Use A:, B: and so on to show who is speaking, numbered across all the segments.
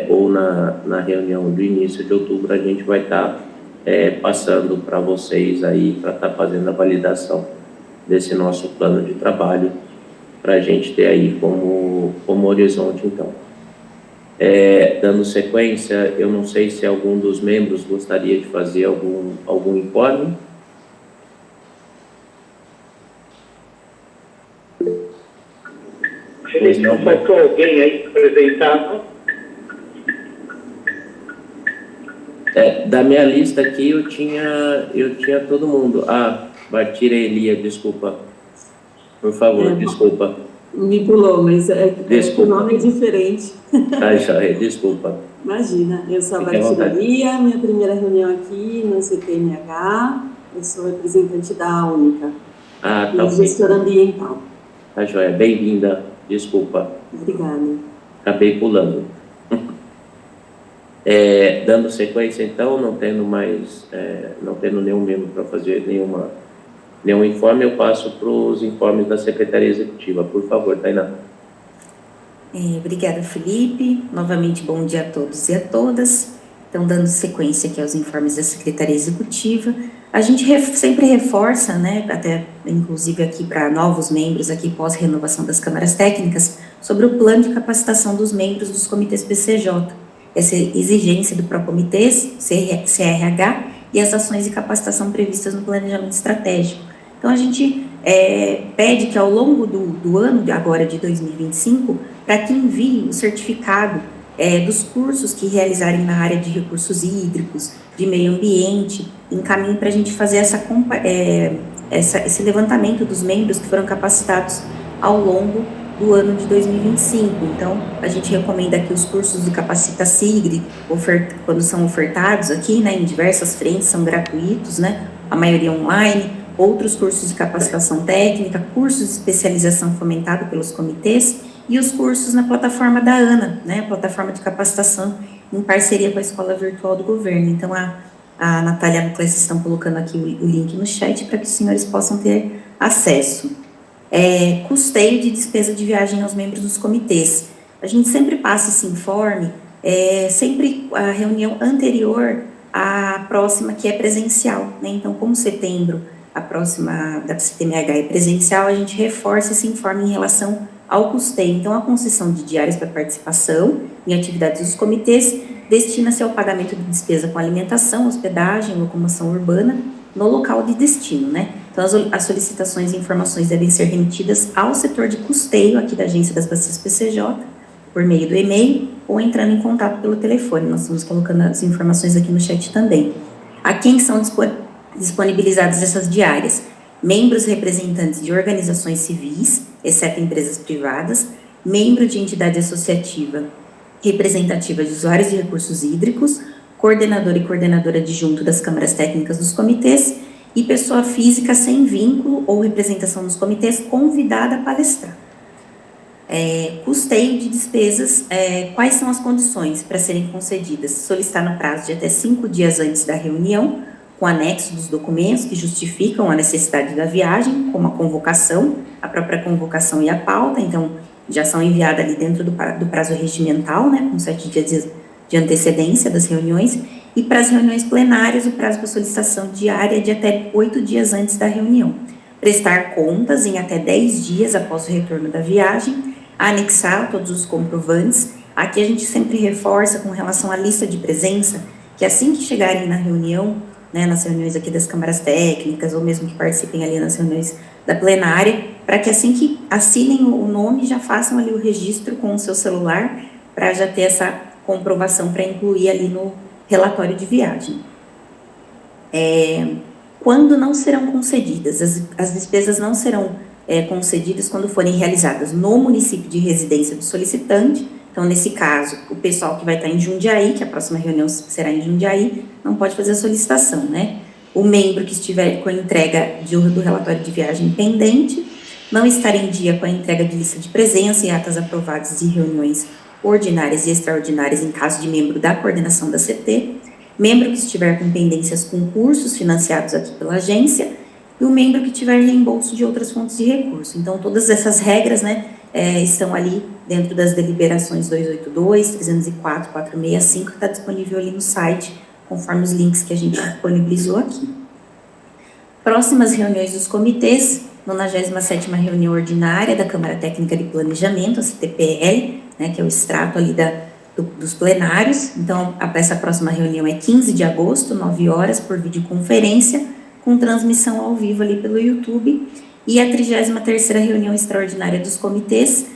A: ou na reunião do início de outubro, a gente vai estar passando para vocês aí, para estar fazendo a validação desse nosso plano de trabalho, para a gente ter aí como horizonte, então. Dando sequência, eu não sei se algum dos membros gostaria de fazer algum informe.
B: Felipe, não faltou alguém aí apresentado?
A: Da minha lista aqui, eu tinha todo mundo. Bartira Elia, desculpa. Por favor, desculpa.
C: Me pulou, mas o nome é diferente.
A: Desculpa.
C: Imagina, eu sou a Bartira Elia, minha primeira reunião aqui no CTMH, eu sou representante da Única,
A: tá
C: gestora ambiental.
A: Tá joia, bem-vinda, desculpa.
C: Obrigada.
A: Acabei pulando. Dando sequência, então, não tendo nenhum membro para fazer nenhum informe, eu passo para os informes da Secretaria Executiva. Por favor, Tainá.
D: Obrigada, Felipe. Novamente, bom dia a todos e a todas. Então, dando sequência aqui aos informes da Secretaria Executiva, a gente sempre reforça, né, até inclusive aqui para novos membros, aqui pós-renovação das câmaras técnicas, sobre o plano de capacitação dos membros dos comitês PCJ, essa exigência do Procomitê, CRH, e as ações de capacitação previstas no planejamento estratégico. Então, a gente pede que ao longo do ano, agora de 2025, para que envie o certificado dos cursos que realizarem na área de recursos hídricos, de meio ambiente, encaminhe para a gente fazer esse levantamento dos membros que foram capacitados ao longo do ano de 2025. Então, a gente recomenda que os cursos do Capacita Sigre, quando são ofertados aqui, né, em diversas frentes, são gratuitos, né, a maioria online, outros cursos de capacitação técnica, cursos de especialização fomentado pelos comitês, e os cursos na plataforma da ANA, né, plataforma de capacitação em parceria com a Escola Virtual do Governo. Então, a Natália e a Clécia estão colocando aqui o link no chat para que os senhores possam ter acesso. Custeio de despesa de viagem aos membros dos comitês. A gente sempre passa esse informe, sempre a reunião anterior à próxima, que é presencial, né? Então, como setembro, a próxima da CTMH é presencial, a gente reforça esse informe em relação ao custeio. Então, a concessão de diárias para participação em atividades dos comitês destina-se ao pagamento de despesa com alimentação, hospedagem, locomoção urbana, no local de destino, né? Então, as solicitações e informações devem ser remetidas ao setor de custeio aqui da Agência das Bacias PCJ, por meio do e-mail, ou entrando em contato pelo telefone. Nós estamos colocando as informações aqui no chat também. A quem são disponibilizadas essas diárias? Membros representantes de organizações civis, exceto empresas privadas, membro de entidade associativa representativa de usuários de recursos hídricos, coordenador e coordenadora adjunto das câmaras técnicas dos comitês e pessoa física sem vínculo ou representação nos comitês convidada a palestrar. Custeio de despesas, quais são as condições para serem concedidas? Solicitar no prazo de até 5 dias antes da reunião, com anexo dos documentos que justificam a necessidade da viagem, como a convocação, a própria convocação e a pauta. Então, já são enviadas ali dentro do prazo regimental, né, com 7 dias de antecedência das reuniões, e para as reuniões plenárias, o prazo para solicitação diária é de até 8 dias antes da reunião. Prestar contas em até 10 dias após o retorno da viagem, anexar todos os comprovantes. Aqui a gente sempre reforça com relação à lista de presença, que assim que chegarem na reunião, né, nas reuniões aqui das câmaras técnicas, ou mesmo que participem ali nas reuniões da plenária, para que assim que assinem o nome, já façam ali o registro com o seu celular, para já ter essa comprovação para incluir ali no relatório de viagem. Quando não serão concedidas? As despesas não serão concedidas quando forem realizadas no município de residência do solicitante. Então, nesse caso, o pessoal que vai estar em Jundiaí, que a próxima reunião será em Jundiaí, não pode fazer a solicitação, né? O membro que estiver com a entrega do relatório de viagem pendente, não estar em dia com a entrega de lista de presença e atas aprovadas de reuniões ordinárias e extraordinárias em caso de membro da coordenação da CT, membro que estiver com pendências com cursos financiados aqui pela agência, e o membro que tiver reembolso de outras fontes de recurso. Então, todas essas regras, né, estão ali dentro das deliberações 282, 304, 465, que está disponível ali no site, conforme os links que a gente disponibilizou aqui. Próximas reuniões dos comitês, 97ª reunião ordinária da Câmara Técnica de Planejamento, a CTPL, né, que é o extrato ali dos plenários. Então, essa próxima reunião é 15 de agosto, 9 horas, por videoconferência, com transmissão ao vivo ali pelo YouTube. E a 33ª reunião extraordinária dos comitês,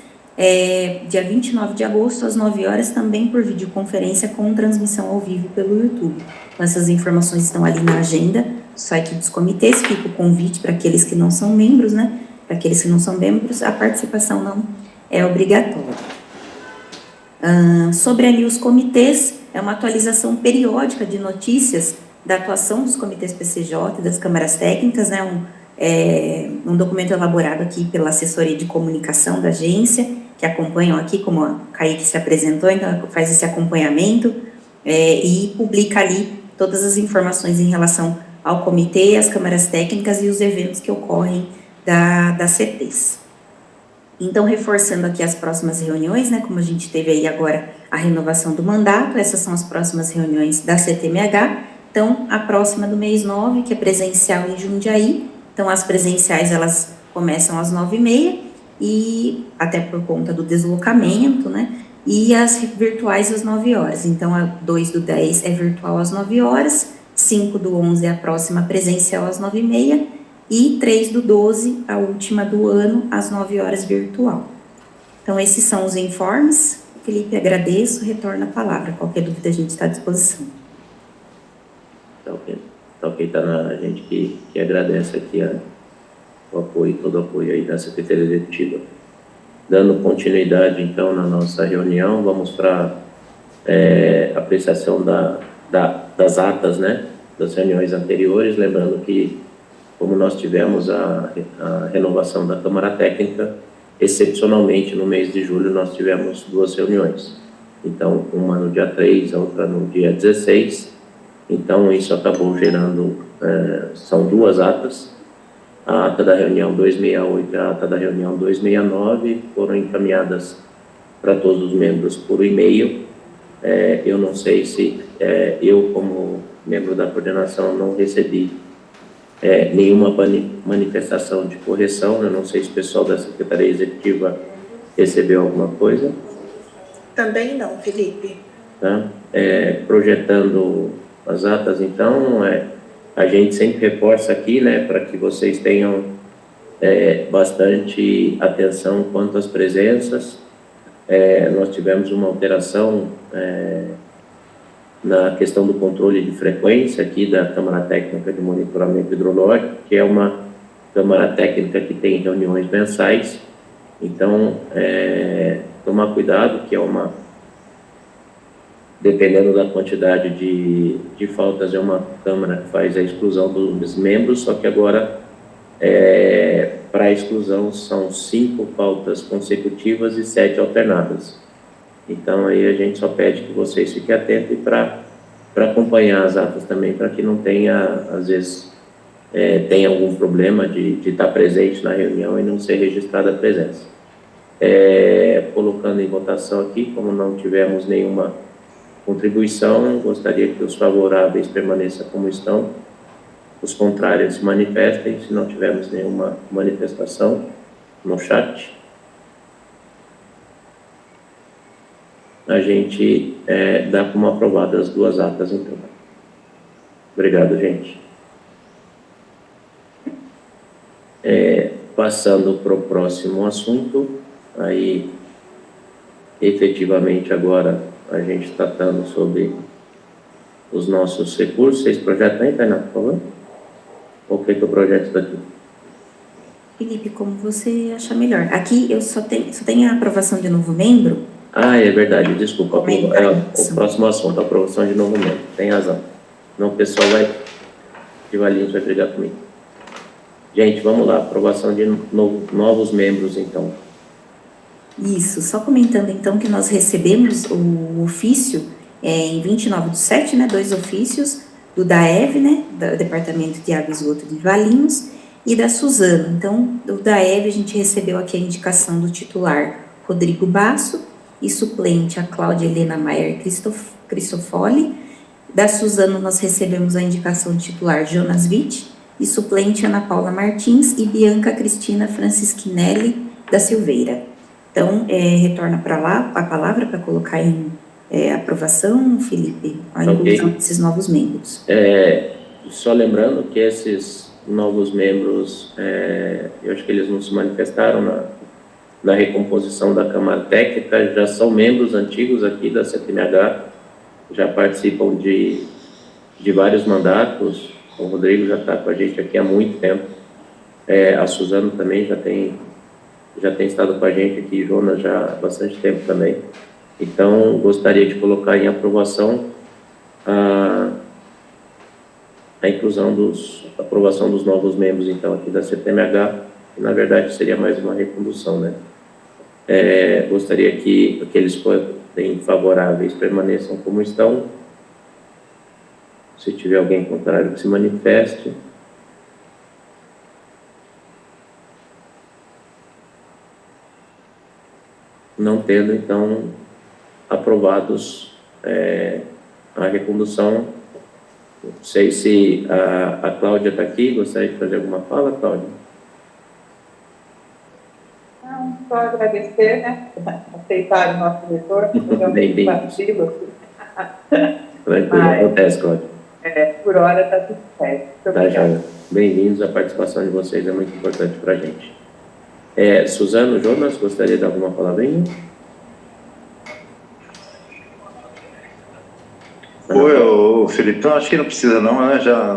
D: dia 29 de agosto, às 9 horas, também por videoconferência, com transmissão ao vivo pelo YouTube. Então, essas informações estão ali na agenda, site dos comitês. Fica o convite para aqueles que não são membros, né? Para aqueles que não são membros, a participação não é obrigatória. Sobre ali os comitês, é uma atualização periódica de notícias da atuação dos comitês PCJ e das câmaras técnicas, né? Um documento elaborado aqui pela assessoria de comunicação da agência, que acompanham aqui, como a Kaique se apresentou, então faz esse acompanhamento e publica ali todas as informações em relação ao comitê, às câmaras técnicas e os eventos que ocorrem da CTs. Então, reforçando aqui as próximas reuniões, né, como a gente teve aí agora a renovação do mandato, essas são as próximas reuniões da CTMH. Então, a próxima do mês 9, que é presencial em Jundiaí. Então, as presenciais, elas começam às 9h30, e até por conta do deslocamento, né, e as virtuais às 9 horas. Então, a 2/10 é virtual às 9 horas, 5/11 é a próxima presencial às 9h30, e 3/12, a última do ano, às 9 horas virtual. Então, esses são os informes. Felipe, agradeço, retorno a palavra. Qualquer dúvida, a gente está à disposição.
A: Tá ok, a gente que agradece aqui o apoio, todo o apoio aí da Secretaria Executiva. Dando continuidade, então, na nossa reunião, vamos para apreciação das atas, né, das reuniões anteriores, lembrando que, como nós tivemos a renovação da Câmara Técnica, excepcionalmente, no mês de julho, nós tivemos 2 reuniões. Então, uma no dia 3, a outra no dia 16. Então, isso acabou gerando, são 2 atas. A ata da reunião 268 e a ata da reunião 269 foram encaminhadas para todos os membros por e-mail. Eu não sei se eu, como membro da coordenação, não recebi nenhuma manifestação de correção. Eu não sei se o pessoal da Secretaria Executiva recebeu alguma coisa.
E: Também não, Felipe.
A: Tá? Projetando as atas, então, a gente sempre reforça aqui, né, para que vocês tenham bastante atenção quanto às presenças. Nós tivemos uma alteração na questão do controle de frequência aqui da Câmara Técnica de Monitoramento Hidrológico, que é uma Câmara Técnica que tem reuniões mensais. Então, tomar cuidado, que dependendo da quantidade de faltas, é uma Câmara que faz a exclusão dos membros, só que agora, para a exclusão, são 5 faltas consecutivas e 7 alternadas. Então, aí a gente só pede que vocês fiquem atentos e para acompanhar as atas também, para que não tenha, às vezes, tenha algum problema de estar presente na reunião e não ser registrada a presença. Colocando em votação aqui, como não tivemos nenhuma contribuição, gostaria que os favoráveis permaneçam como estão, os contrários se manifestem, se não tivermos nenhuma manifestação no chat. A gente dá como aprovada as 2 atas, então. Obrigado, gente. Passando para o próximo assunto, aí, efetivamente, agora, a gente tratando sobre os nossos recursos. Vocês projetam aí, Tainá, por favor? Ou o que é o projeto daqui?
D: Felipe, como você achar melhor. Aqui eu só tenho a aprovação de novo membro.
A: É verdade, desculpa. O próximo assunto, a aprovação de novo membro. Tem razão. Não, o pessoal de Valinhos vai brigar comigo. Gente, vamos lá. Aprovação de novos membros, então.
D: Isso, só comentando então que nós recebemos o ofício em 29/7, né, 2 ofícios do DAEV, né, do Departamento de Água e Esgoto de Valinhos, e da Suzano. Então, da Hebe a gente recebeu aqui a indicação do titular Rodrigo Basso e suplente a Cláudia Helena Maier Cristofoli. Da Suzano nós recebemos a indicação do titular Jonas Witt e suplente Ana Paula Martins e Bianca Cristina Francischinelli da Silveira. Então, retorna para lá a palavra para colocar em aprovação, Felipe, a inclusão desses novos membros.
A: Só lembrando que esses novos membros, eu acho que eles não se manifestaram na recomposição da Câmara Técnica, já são membros antigos aqui da CTMH, já participam de vários mandatos. O Rodrigo já está com a gente aqui há muito tempo, a Suzano também já tem estado com a gente aqui, Jonas já há bastante tempo também. Então, gostaria de colocar em aprovação a aprovação dos novos membros, então, aqui da CTMH, que na verdade seria mais uma recondução, né? Gostaria que aqueles que forem favoráveis permaneçam como estão. Se tiver alguém contrário, que se manifeste. Não tendo, então, aprovados a recondução. Não sei se a Cláudia está aqui, gostaria de fazer alguma fala, Cláudia?
F: Não, só agradecer, né, aceitar o nosso retorno.
A: Bem-vindo. Tranquilo, acontece, Cláudia.
F: Por hora está tudo certo.
A: Tá, já. Bem-vindos, a participação de vocês é muito importante para a gente. Suzano, Jonas, gostaria de dar alguma palavrinha?
G: Oi, Felipe, então acho que não precisa não, né? Já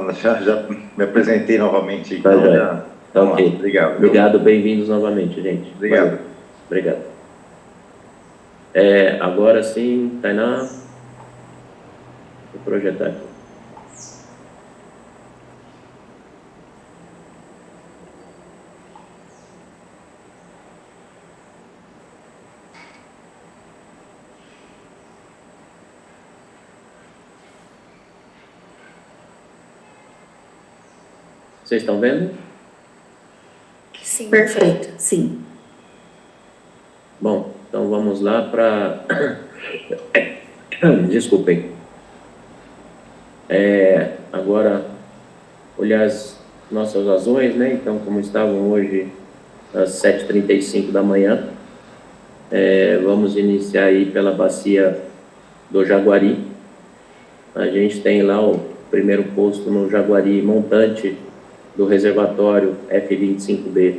G: me apresentei novamente.
A: Tá,
G: então,
A: já. Tá, ok.
G: Obrigado.
A: Obrigado, bem-vindos novamente, gente.
G: Obrigado.
A: Valeu. Obrigado. Agora sim, Tainá, vou projetar aqui. Vocês estão vendo?
E: Sim.
D: Perfeito, sim.
A: Bom, então vamos lá para... Desculpem. Agora, olhar as nossas razões, né? Então, como estavam hoje às 7h35 da manhã, vamos iniciar aí pela bacia do Jaguari. A gente tem lá o primeiro posto no Jaguari montante do reservatório F25B,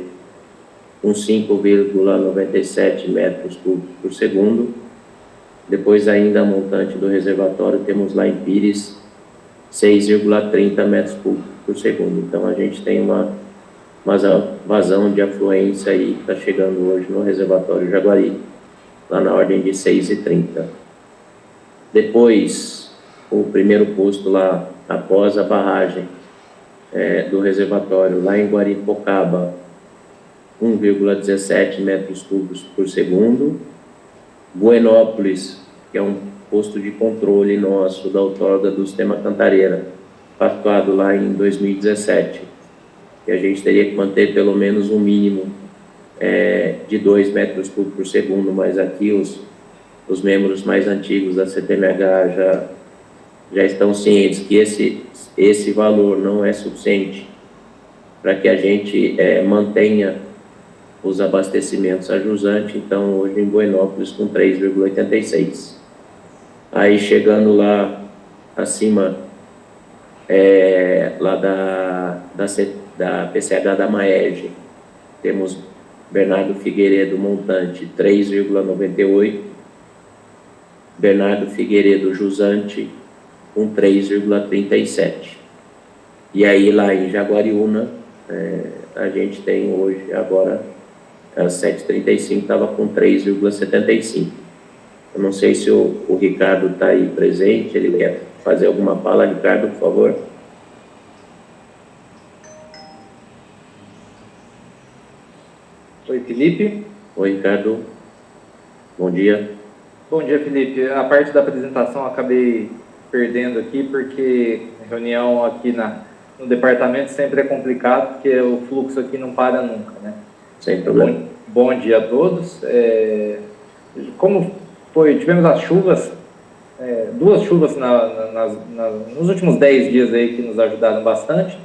A: com 5,97 metros cúbicos por segundo. Depois, ainda a montante do reservatório, temos lá em Pires, 6,30 metros cúbicos por segundo. Então, a gente tem uma vazão de afluência aí, que está chegando hoje no reservatório Jaguari, lá na ordem de 6,30. Depois, o primeiro posto lá, após a barragem do reservatório, lá em Guaripocaba, 1,17 metros cúbicos por segundo. Buenópolis, que é um posto de controle nosso da outorga do sistema Cantareira, pactuado lá em 2017, que a gente teria que manter pelo menos um mínimo de 2 metros cúbicos por segundo, mas aqui os membros mais antigos da CTMH já estão cientes que esse valor não é suficiente para que a gente mantenha os abastecimentos a jusante. Então, hoje em Buenópolis, com 3,86. Aí, chegando lá acima, lá da PCH da Maerj, temos Bernardo Figueiredo montante, 3,98. Bernardo Figueiredo jusante, com 3,37. E aí, lá em Jaguariúna, a gente tem hoje, agora, às 7h35, estava com 3,75. Eu não sei se o Ricardo está aí presente, ele quer fazer alguma fala. Ricardo, por favor.
H: Oi, Felipe.
A: Oi, Ricardo. Bom dia.
H: Bom dia, Felipe. A parte da apresentação eu acabei perdendo aqui, porque a reunião aqui no departamento sempre é complicado, porque o fluxo aqui não para nunca, né?
A: Sem problema.
H: Bom dia a todos. Como tivemos as chuvas, duas chuvas nos últimos 10 dias aí que nos ajudaram bastante,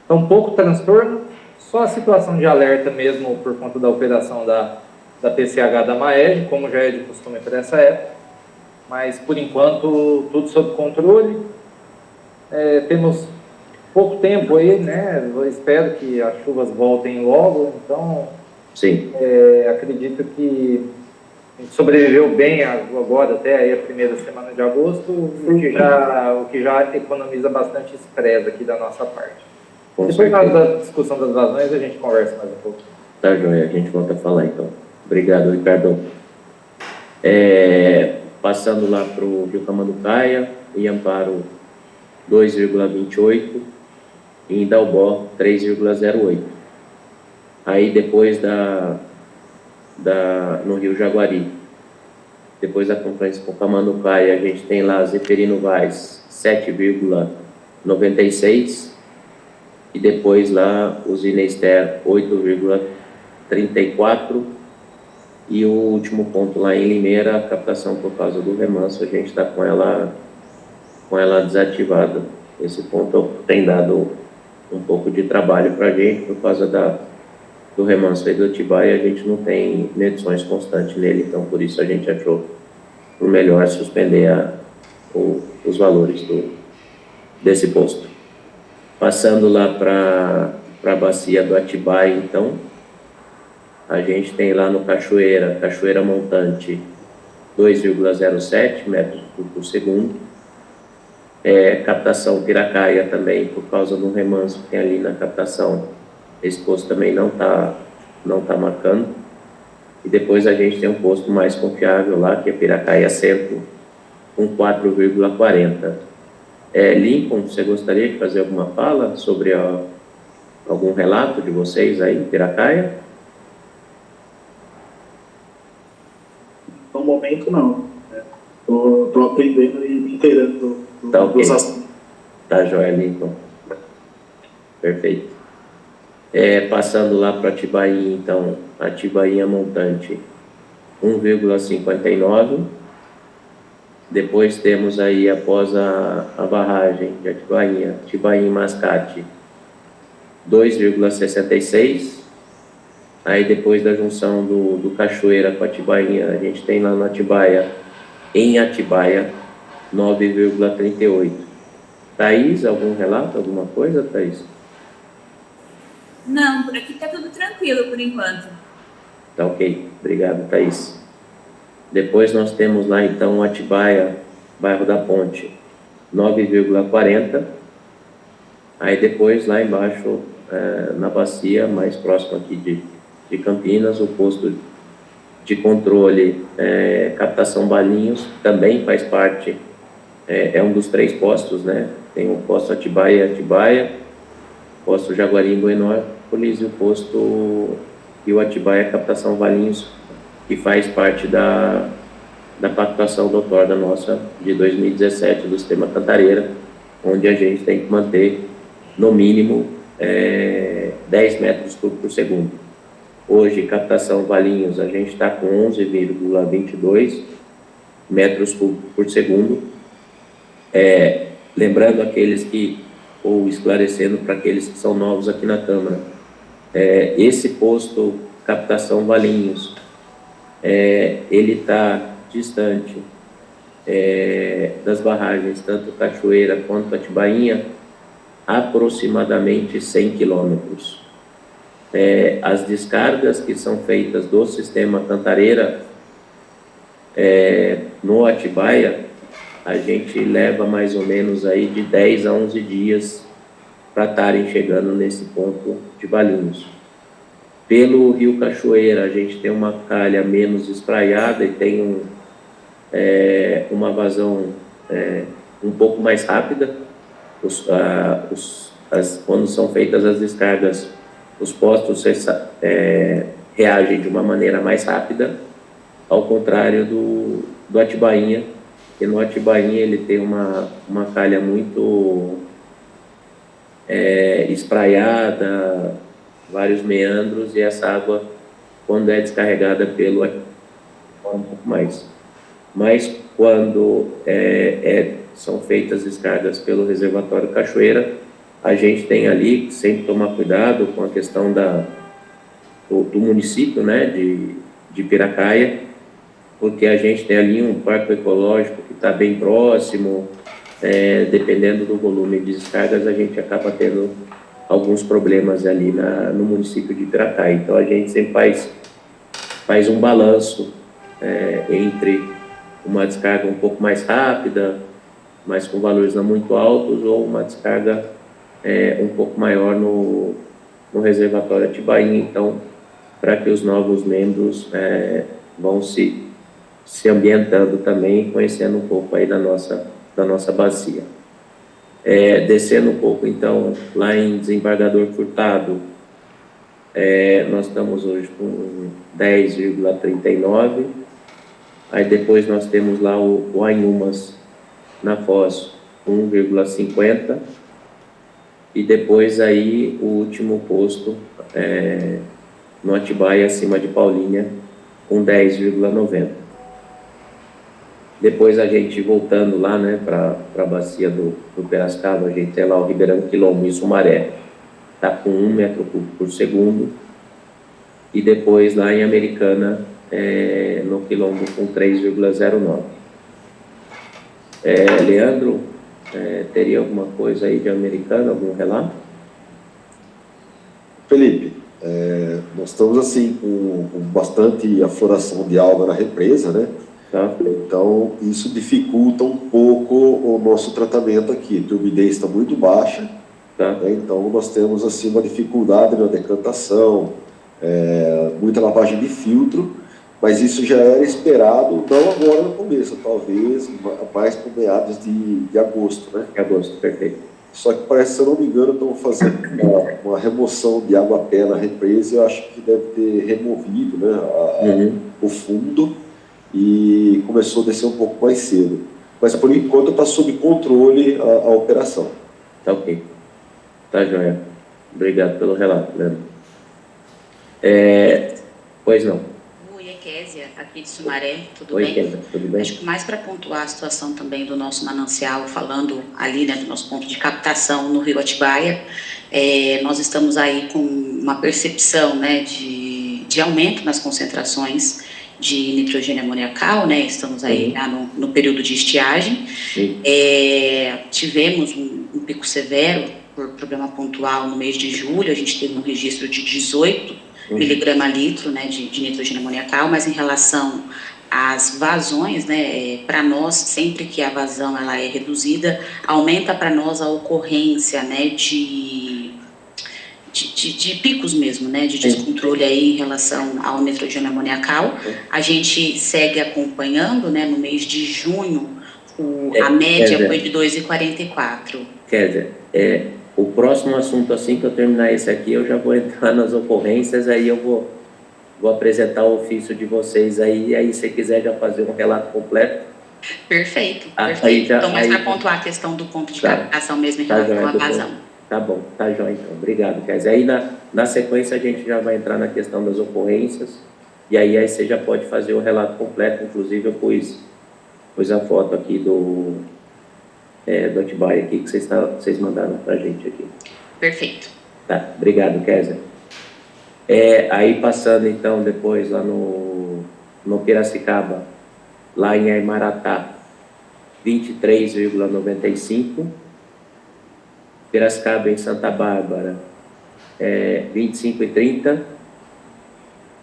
H: então pouco transtorno, só a situação de alerta mesmo por conta da operação da PCH da MAEG, como já é de costume para essa época, mas por enquanto tudo sob controle. Temos pouco tempo aí, né? Eu espero que as chuvas voltem logo, então
A: Sim.
H: Acredito que a gente sobreviveu bem agora até aí a primeira semana de agosto, o que já economiza bastante estresse aqui da nossa parte.
A: Com
H: Depois
A: certeza.
H: da discussão das vazões a gente conversa mais um pouco.
A: Tá, joia. A gente volta a falar, então. Obrigado, Ricardo. Passando lá para o Rio Camanducaia, em Amparo 2,28 e em Dalbó 3,08. Aí depois no Rio Jaguari, depois da conferência com Camanducaia, a gente tem lá Zeferino Vaz 7,96 e depois lá usina Ester 8,34 e o último ponto lá em Limeira, a captação por causa do remanso, a gente está com ela desativada. Esse ponto tem dado um pouco de trabalho para a gente por causa do remanso aí do Atibaia, a gente não tem medições constantes nele, então por isso a gente achou por melhor suspender os valores desse posto. Passando lá para a bacia do Atibaia, então, a gente tem lá no Cachoeira Montante, 2,07 metros por segundo. Captação Piracaia também, por causa do remanso que tem ali na captação, esse posto também não tá marcando. E depois a gente tem um posto mais confiável lá, que é Piracaia Centro, com 4,40. Lincoln, você gostaria de fazer alguma fala sobre algum relato de vocês aí, Piracaia?
I: No momento, não. Estou aprendendo e me inteirando
A: Tá ok.
I: dos assuntos.
A: Tá, joia, Lincoln. Perfeito. Passando lá para Atibainha, então, Atibainha Montante, 1,59. Depois temos aí, após a barragem de Atibainha Mascate, 2,66. Aí depois da junção do Cachoeira com Atibainha, a gente tem lá no Atibaia, em Atibaia, 9,38. Thaís, algum relato, alguma coisa, Thaís?
J: Não, por aqui está tudo tranquilo por enquanto.
A: Tá ok, obrigado, Thaís. Depois nós temos lá então Atibaia, bairro da Ponte, 9,40. Aí depois lá embaixo, na bacia, mais próximo aqui de Campinas, o posto de controle, captação Balinhos, também faz parte, é um dos 3 postos, né? Tem o posto Atibaia, posto Jaguari em Buenópolis e o posto e o Atibaia Captação Valinhos, que faz parte da pactuação doutora nossa de 2017 do sistema Cantareira, onde a gente tem que manter no mínimo 10 metros por segundo. Hoje, captação Valinhos, a gente está com 11,22 metros por segundo. Lembrando aqueles ou esclarecendo para aqueles que são novos aqui na Câmara, esse posto captação Valinhos, ele está distante das barragens, tanto Cachoeira quanto Atibainha, aproximadamente 100 quilômetros. As descargas que são feitas do sistema Cantareira no Atibaia, a gente leva mais ou menos aí de 10 a 11 dias para estarem chegando nesse ponto de Valinhos. Pelo Rio Cachoeira, a gente tem uma calha menos espraiada e tem uma vazão um pouco mais rápida. Quando são feitas as descargas, os postos reagem de uma maneira mais rápida, ao contrário do Atibainha, que no Atibainha ele tem uma calha muito espraiada, vários meandros, e essa água, quando é descarregada pelo um pouco mais. Mas quando são feitas descargas pelo reservatório Cachoeira, a gente tem ali que sempre tomar cuidado com a questão do município, né, de Piracaia, porque a gente tem ali um parque ecológico que está bem próximo, dependendo do volume de descargas, a gente acaba tendo alguns problemas ali no município de Piracaia. Então, a gente sempre faz um balanço entre uma descarga um pouco mais rápida, mas com valores não muito altos, ou uma descarga um pouco maior no reservatório Atibainha. Então, para que os novos membros vão se ambientando também, conhecendo um pouco aí da nossa bacia. Descendo um pouco, então, lá em Desembargador Furtado, nós estamos hoje com 10,39. Aí depois nós temos lá o Anhumas, na Foz, 1,50. E depois aí o último posto, no Atibaia, acima de Paulinha, com 10,90. Depois a gente voltando lá, né, para a bacia do Piracicaba, a gente tem lá o Ribeirão Quilombo e Sumaré, está com 1 metro cúbico por segundo. E depois lá em Americana, no Quilombo, com 3,09. Leandro, teria alguma coisa aí de Americana, algum relato?
K: Felipe, nós estamos assim com bastante afloração de água na represa, né?
A: Tá.
K: Então, isso dificulta um pouco o nosso tratamento aqui. A turbidez está muito baixa,
A: tá,
K: né? Então nós temos assim uma dificuldade na decantação, muita lavagem de filtro, mas isso já era esperado, não agora no começo, talvez mais para meados de agosto, né?
A: Agosto, perfeito.
K: Só que parece, se eu não me engano, estão fazendo uma remoção de água a pé na represa, e eu acho que deve ter removido, né, o fundo, e começou a descer um pouco mais cedo. Mas, por enquanto, está sob controle a operação.
A: Tá ok. Tá, joia. Obrigado pelo relato, Leandro. Pois não.
L: Oi, Késia, aqui de Sumaré, tudo
A: Oi,
L: bem?
A: Késia, tudo bem?
L: Acho que mais para pontuar a situação também do nosso manancial, falando ali, né, do nosso ponto de captação no Rio Atibaia, nós estamos aí com uma percepção, né, de aumento nas concentrações de nitrogênio amoniacal, né? Estamos aí já no período de estiagem. Tivemos um pico severo por problema pontual no mês de julho, a gente teve um registro de 18 miligrama litro, né, de nitrogênio amoniacal, mas em relação às vazões, né, para nós, sempre que a vazão ela é reduzida, aumenta para nós a ocorrência, né, de picos mesmo, né, de descontrole aí em relação ao nitrogênio amoniacal. A gente segue acompanhando, né, no mês de junho, a média foi de 2,44.
A: Quer dizer, o próximo assunto, assim que eu terminar esse aqui, eu já vou entrar nas ocorrências, aí eu vou apresentar o ofício de vocês aí, e aí se quiser já fazer um relato completo.
L: Perfeito, perfeito. Então, mais para pontuar a questão do ponto de captação mesmo em relação à vazão.
A: Tá bom, tá jóia então, obrigado, Kézia. Aí na sequência a gente já vai entrar na questão das ocorrências, e aí você já pode fazer o relato completo, inclusive eu pus a foto aqui do Atibaia aqui, que vocês mandaram pra gente aqui.
L: Perfeito.
A: Tá, obrigado, Kézia. Aí passando então depois lá no Piracicaba, lá em Aimaratá, 23,95. Piracicaba em Santa Bárbara, 25,30.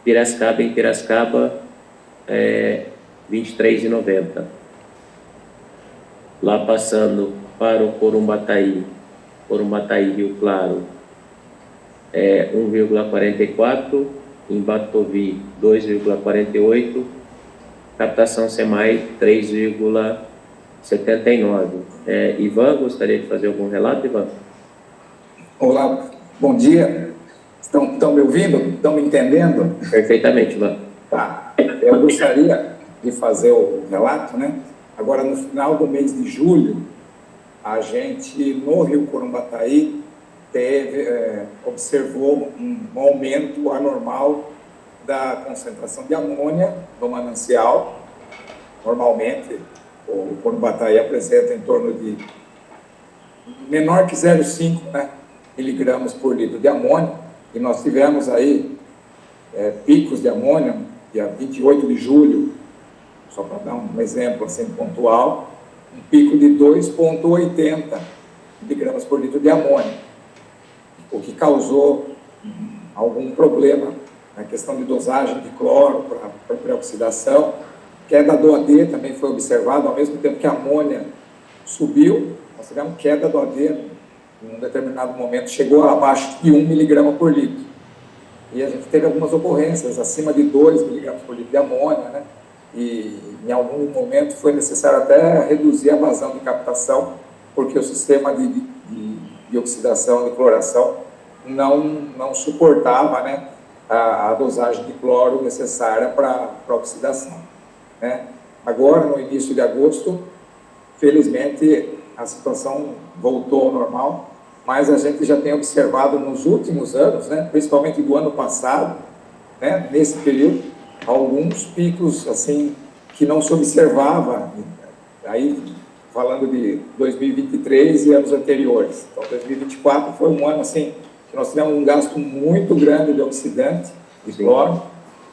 A: Piracicaba em Piracicaba, 23,90. Lá passando para o Corumbataí Rio Claro, 1,44. Em Batovi, 2,48. Captação SEMAI, 3,79. Ivan, gostaria de fazer algum relato, Ivan?
M: Olá, bom dia. Estão me ouvindo? Estão me entendendo?
A: Perfeitamente, Ivan.
M: Tá. Eu gostaria de fazer o relato, né? Agora, no final do mês de julho, a gente, no Rio Corumbataí, observou um aumento anormal da concentração de amônia no manancial. Normalmente, o Corubataí apresenta em torno de menor que 0,5, né, miligramas por litro de amônia, e nós tivemos aí picos de amônia, dia 28 de julho, só para dar um exemplo assim pontual, um pico de 2,80 miligramas por litro de amônia, o que causou algum problema na questão de dosagem de cloro para pré-oxidação. Queda do AD também foi observada, ao mesmo tempo que a amônia subiu, nós tivemos queda do AD em um determinado momento, chegou abaixo de 1 miligrama por litro. E a gente teve algumas ocorrências acima de 2 miligramas por litro de amônia, né? E em algum momento foi necessário até reduzir a vazão de captação, porque o sistema de oxidação, de cloração, não suportava, né, a dosagem de cloro necessária para a oxidação, né? Agora, no início de agosto, felizmente, a situação voltou ao normal, mas a gente já tem observado nos últimos anos, né, principalmente do ano passado, né, nesse período, alguns picos assim que não se observava, aí falando de 2023 e anos anteriores. Então, 2024 foi um ano assim que nós tivemos um gasto muito grande de oxidante, de cloro,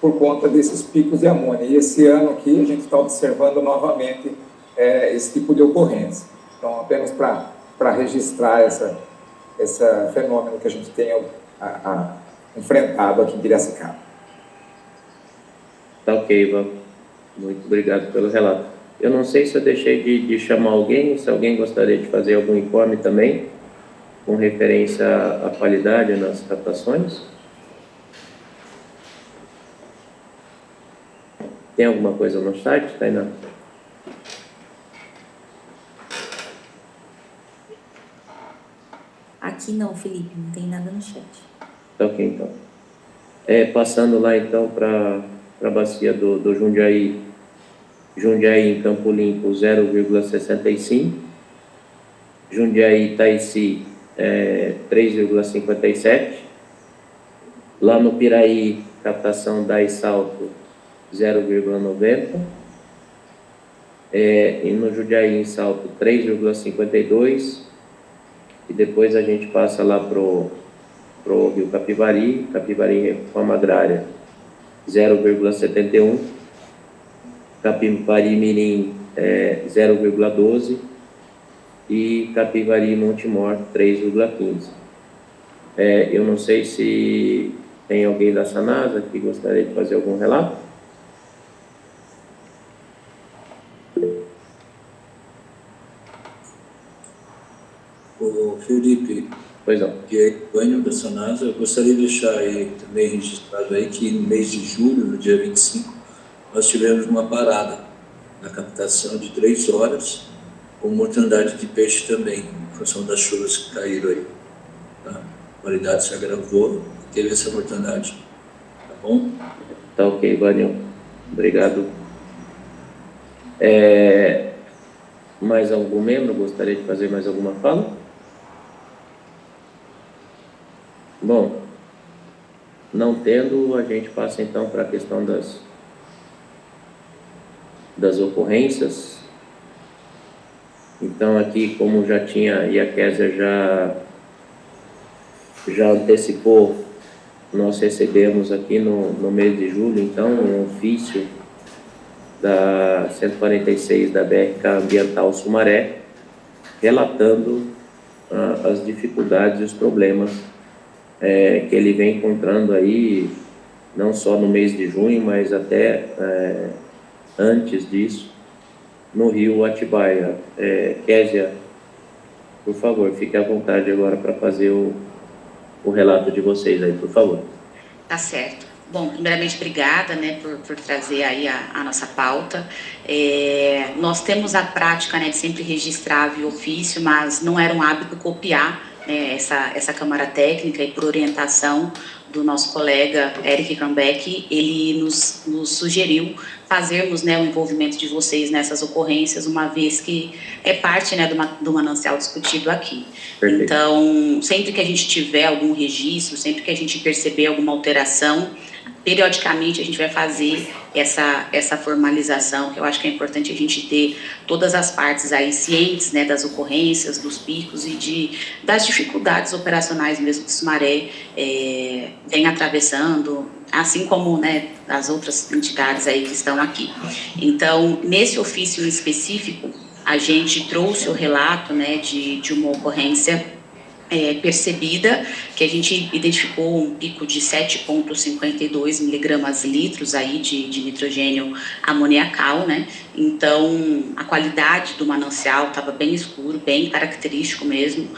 M: por conta desses picos de amônia. E esse ano aqui a gente está observando novamente esse tipo de ocorrência. Então, apenas para registrar esse fenômeno que a gente tem enfrentado aqui em Piracicaba.
A: Tá ok, Ivan. Muito obrigado pelo relato. Eu não sei se eu deixei de chamar alguém, se alguém gostaria de fazer algum informe também, com referência à qualidade nas captações. Tem alguma coisa no site, Tainá?
D: Aqui não, Felipe, não tem nada no chat.
A: Tá ok, então. Passando lá, então, para a bacia do Jundiaí. Jundiaí em Campo Limpo, 0,65. Jundiaí Itaici, 3,57. Lá no Piraí, captação da Salto, 0,90. E no Jundiaí em Salto, 3,52. E depois a gente passa lá pro Rio Capivari, Reforma Agrária, 0,71. Capivari Mirim, 0,12. E Capivari Montemor, 3,15. Eu não sei se tem alguém da Sanasa que gostaria de fazer algum relato.
N: O Felipe,
A: pois não.
N: Que é banho da Sanasa, eu gostaria de deixar aí também registrado aí que no mês de julho, no dia 25, nós tivemos uma parada na captação de 3 horas, com mortandade de peixe também, em função das chuvas que caíram aí. Tá? A qualidade se agravou e teve essa mortandade. Tá bom?
A: Tá ok, Vânio. Obrigado. Mais algum membro gostaria de fazer mais alguma fala? Bom, não tendo, a gente passa então para a questão das ocorrências. Então aqui, como já tinha, e a Kézia já antecipou, nós recebemos aqui no mês de julho, então, um ofício da 146 da BRK Ambiental Sumaré, relatando as dificuldades e os problemas que ele vem encontrando aí, não só no mês de junho, mas até antes disso, no rio Atibaia. Kézia, por favor, fique à vontade agora para fazer o relato de vocês aí, por favor.
L: Tá certo. Bom, primeiramente, obrigada, né, por trazer aí a nossa pauta. Nós temos a prática, né, de sempre registrar via ofício, mas não era um hábito copiar né, essa Câmara Técnica e por orientação do nosso colega Eric Krambeck, ele nos sugeriu fazermos, né, o envolvimento de vocês nessas ocorrências, uma vez que é parte, né, do manancial discutido aqui. Perfeito. Então, sempre que a gente tiver algum registro, sempre que a gente perceber alguma alteração, periodicamente a gente vai fazer essa formalização, que eu acho que é importante a gente ter todas as partes aí cientes, né, das ocorrências, dos picos e das dificuldades operacionais mesmo que o Sumaré vem atravessando, assim como, né, as outras entidades aí que estão aqui. Então, nesse ofício em específico, a gente trouxe o relato, né, de uma ocorrência percebida, que a gente identificou um pico de 7,52 miligramas litros aí de nitrogênio amoniacal, né? Então, a qualidade do manancial estava bem escuro, bem característico mesmo,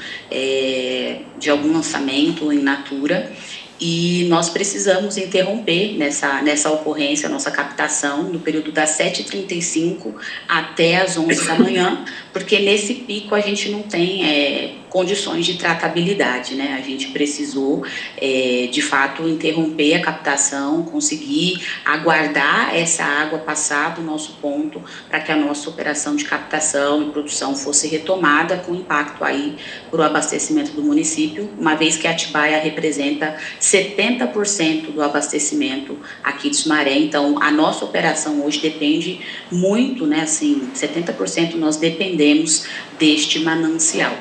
L: de algum lançamento in natura. E nós precisamos interromper nessa ocorrência, a nossa captação, no período das 7h35 até as 11 da manhã, porque nesse pico a gente não tem condições de tratabilidade, né? A gente precisou, de fato, interromper a captação, conseguir aguardar essa água passar do nosso ponto para que a nossa operação de captação e produção fosse retomada, com impacto aí para o abastecimento do município, uma vez que a Atibaia representa 70% do abastecimento aqui de Sumaré. Então, a nossa operação hoje depende muito, né, assim, 70% nós dependemos deste manancial.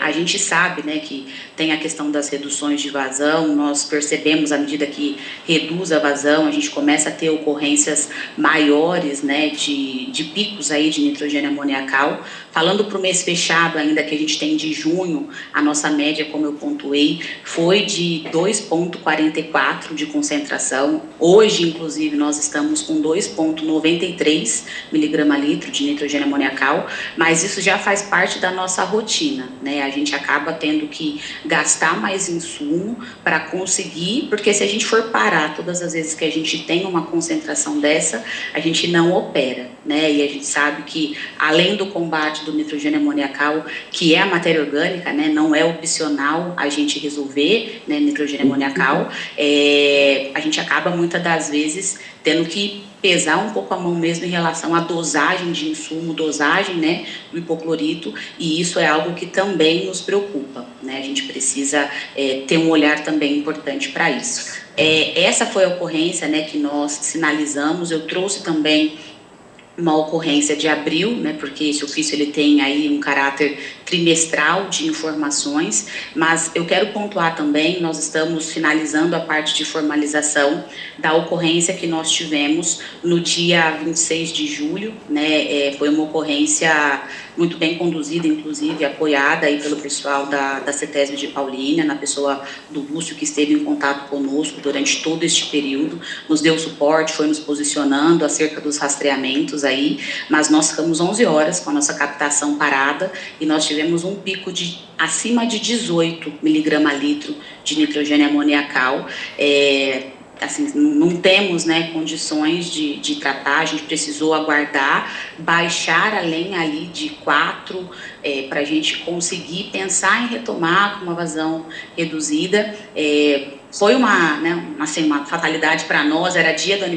L: A gente sabe, né, que tem a questão das reduções de vazão, nós percebemos à medida que reduz a vazão, a gente começa a ter ocorrências maiores, né, de picos aí de nitrogênio amoniacal. Falando para o mês fechado ainda que a gente tem de junho, a nossa média, como eu pontuei, foi de 2,44 de concentração. Hoje, inclusive, nós estamos com 2,93 miligrama litro de nitrogênio amoniacal, mas isso já faz parte da nossa rotina, né? A gente acaba tendo que gastar mais insumo para conseguir, porque se a gente for parar todas as vezes que a gente tem uma concentração dessa, a gente não opera, né? E a gente sabe que, além do combate do nitrogênio amoniacal, que é a matéria orgânica, né, não é opcional a gente resolver, né, nitrogênio amoniacal, a gente acaba muitas das vezes tendo que pesar um pouco a mão mesmo em relação à dosagem de insumo, dosagem, né, do hipoclorito, e isso é algo que também nos preocupa, né? A gente precisa ter um olhar também importante para isso. Essa foi a ocorrência, né, que nós sinalizamos. Eu trouxe também uma ocorrência de abril, né, porque esse ofício ele tem aí um caráter trimestral de informações, mas eu quero pontuar também, nós estamos finalizando a parte de formalização da ocorrência que nós tivemos no dia 26 de julho, né, foi uma ocorrência muito bem conduzida, inclusive apoiada aí pelo pessoal da CETESB de Paulínia, na pessoa do Lúcio, que esteve em contato conosco durante todo este período, nos deu suporte, foi nos posicionando acerca dos rastreamentos aí, mas nós ficamos 11 horas com a nossa captação parada e nós tivemos um pico de acima de 18 miligrama litro de nitrogênio amoniacal. Assim, não temos, né, condições de tratar, a gente precisou aguardar, baixar além ali de 4, para a gente conseguir pensar em retomar com uma vazão reduzida. Foi uma fatalidade para nós, era dia do aniversário